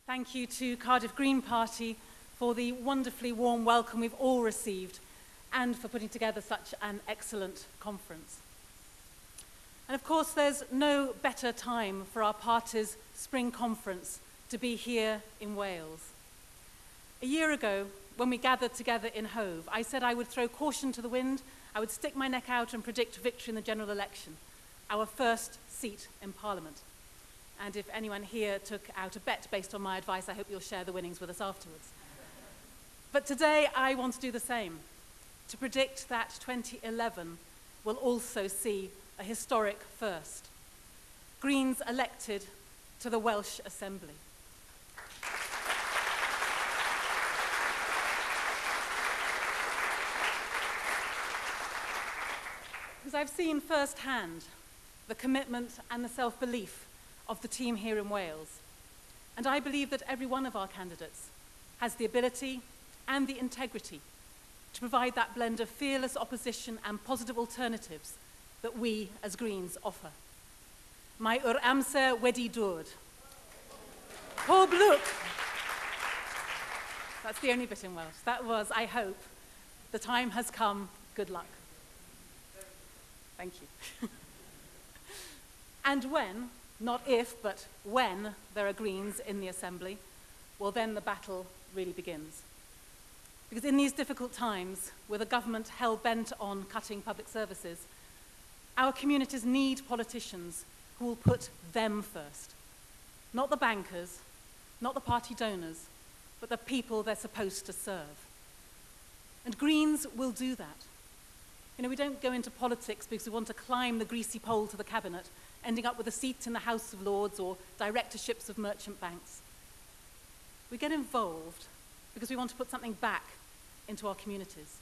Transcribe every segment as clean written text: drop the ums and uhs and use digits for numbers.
Thank you to Cardiff Green Party for the wonderfully warm welcome we've all received and for putting together such an excellent conference. And of course, there's no better time for our party's spring conference to be here in Wales. A year ago, when we gathered together in Hove, I said I would throw caution to the wind, I would stick my neck out and predict victory in the general election, our first seat in Parliament. And if anyone here took out a bet based on my advice, I hope you'll share the winnings with us afterwards. But today, I want to do the same, to predict that 2011 will also see a historic first. Greens elected to the Welsh Assembly. Because I've seen firsthand the commitment and the self-belief of the team here in Wales. And I believe that every one of our candidates has the ability and the integrity to provide that blend of fearless opposition and positive alternatives that we as Greens offer. Mae yw'r amser wedi dod. Pob lwc. That's the only bit in Welsh. That was, I hope, the time has come, good luck. Thank you. And when, not if, but when there are Greens in the Assembly, well, then the battle really begins. Because in these difficult times, with a government hell-bent on cutting public services, our communities need politicians who will put them first. Not the bankers, not the party donors, but the people they're supposed to serve. And Greens will do that. You know, we don't go into politics because we want to climb the greasy pole to the cabinet, ending up with a seat in the House of Lords or directorships of merchant banks. We get involved because we want to put something back into our communities.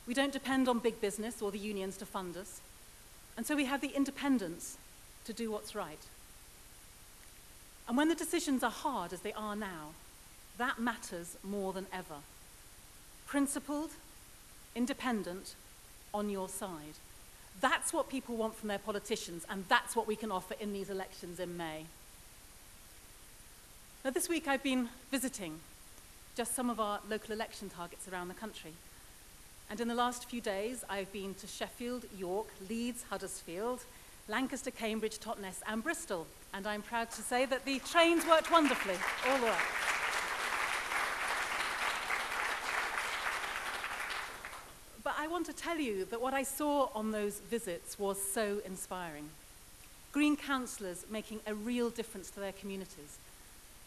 We don't depend on big business or the unions to fund us, and so we have the independence to do what's right. And when the decisions are hard, as they are now, that matters more than ever. Principled, independent, on your side. That's what people want from their politicians, and that's what we can offer in these elections in May. Now, this week I've been visiting just some of our local election targets around the country. And in the last few days, I've been to Sheffield, York, Leeds, Huddersfield, Lancaster, Cambridge, Totnes, and Bristol. And I'm proud to say that the trains worked wonderfully all the way. But I want to tell you that what I saw on those visits was so inspiring. Green councillors making a real difference to their communities,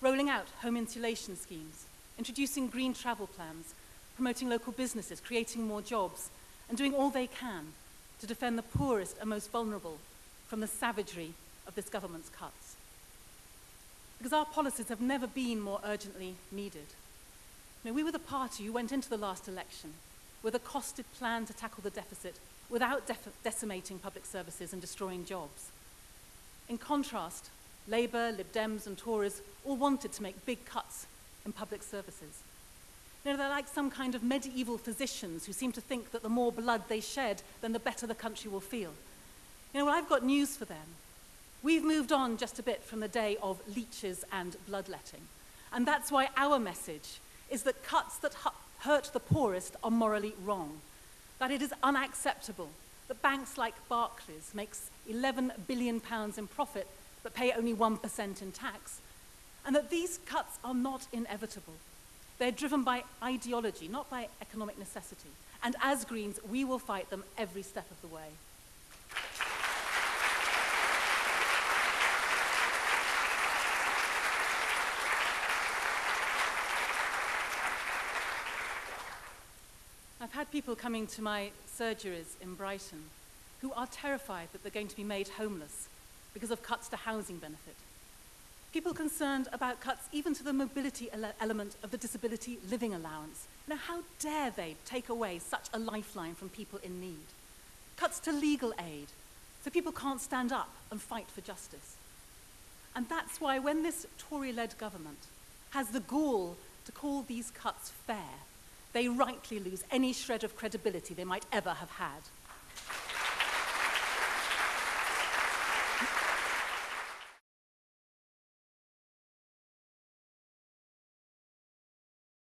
rolling out home insulation schemes, introducing green travel plans, promoting local businesses, creating more jobs, and doing all they can to defend the poorest and most vulnerable from the savagery of this government's cuts. Because our policies have never been more urgently needed. You know, we were the party who went into the last election with a costed plan to tackle the deficit without decimating public services and destroying jobs. In contrast, Labour, Lib Dems and Tories all wanted to make big cuts in public services. You know, they're like some kind of medieval physicians who seem to think that the more blood they shed, then the better the country will feel. You know, well, I've got news for them. We've moved on just a bit from the day of leeches and bloodletting. And that's why our message is that cuts that hurt the poorest are morally wrong, that it is unacceptable that banks like Barclays makes £11 billion in profit but pay only 1% in tax, and that these cuts are not inevitable. They're driven by ideology, not by economic necessity. And as Greens, we will fight them every step of the way. I've had people coming to my surgeries in Brighton who are terrified that they're going to be made homeless because of cuts to housing benefit. People concerned about cuts even to the mobility element of the disability living allowance. Now, how dare they take away such a lifeline from people in need? Cuts to legal aid, so people can't stand up and fight for justice. And that's why when this Tory-led government has the gall to call these cuts fair, they rightly lose any shred of credibility they might ever have had.